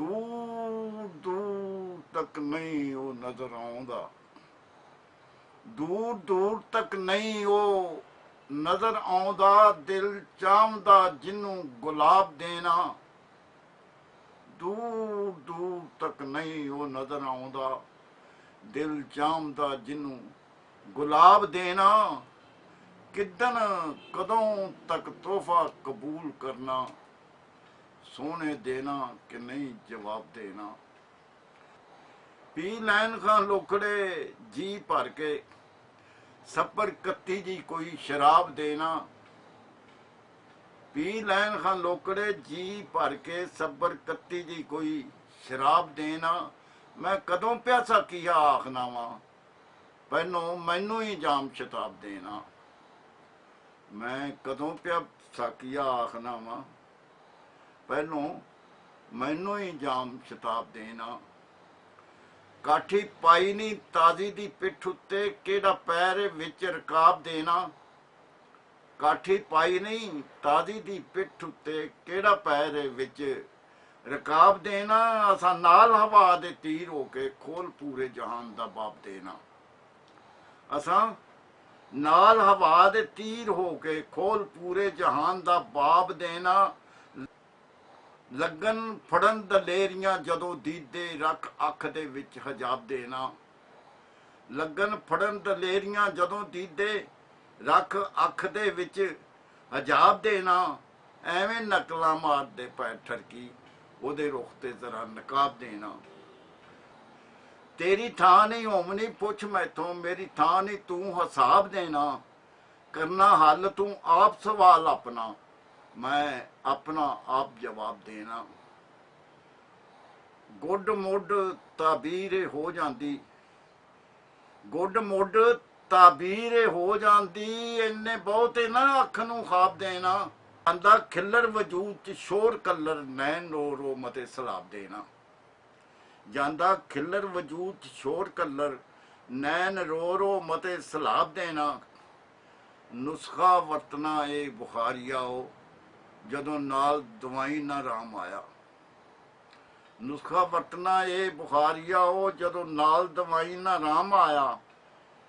दूर दूर तक नहीं वो नजर आउंदा, दूर दूर तक नहीं वो नजर आउंदा, दिल चाहदा जिन्नू गुलाब देना, दूर दूर तक नहीं वो नजर आउंदा, दिल चाहदा जिन्नू गुलाब देना, किदन कदों तक तोहफा कबूल करना, सोने देना कि नहीं जवाब देना। पी लैन खां लोकड़े जी भर के, सबर कत्ती जी कोई शराब देना, पी लैन खां लोकड़े जी भर के, सबर कत्ती जी कोई शराब देना, मैं कदों प्यासा किया आखना वा, पहलों मैनू ही जाम शताब देना, मैं कदों प्यासा किया आखना वा, पहलों मैनू ही जाम शताब देना। काठी पाई नहीं ताजी दी पिठ उत्ते, केड़ा पैर विच रकाब देना, काठी पाई नहीं ताजी दी पिठ उत्ते, केड़ा पैर विच रकाब देना, असा नाल हवा दे तीर होके खोल पूरे जहान दा बाब देना, असा नाल हवा दे तीर होके खोल पूरे जहान दा बाब देना। लगन फड़न दलेरियां जदों दीदे, रख अख दे विच हजाब देना, लगन फड़न दलेरियां जदों दीदे, रख अख दे विच हजाब देना, एवें नकला मारदे पै ठरकी, ओदे रुख ते जरा नकाब देना। तेरी थां नहीं होमनी पुछ मैथों, मेरी थां नहीं तू हिसाब देना, करना हल तू आप सवाल अपना, मैं अपना आप जवाब देना। गुड मुड ताबीर हो जाती, गुड मुड ताबीर हो जाती, इन्ने बहुते ना अख नूं ख्वाब देना, आंदा खिलर वजूद च शोर कलर, नैन रो रो मते सलाब देना, जांदा खिलर वजूद च शोर कलर, नैन रो रो मते सलाब देना। नुस्खा वरतना ए बुखारिया ओ, जदों नाल दवाई ना राम आया, नुस्खा वरतना ए बुखारिया हो, जदों नाल दवाई ना राम आया,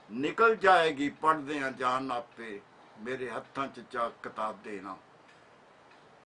निकल जाएगी पढ़दियां जान आपे, मेरे हत्थां च चा किताब देना।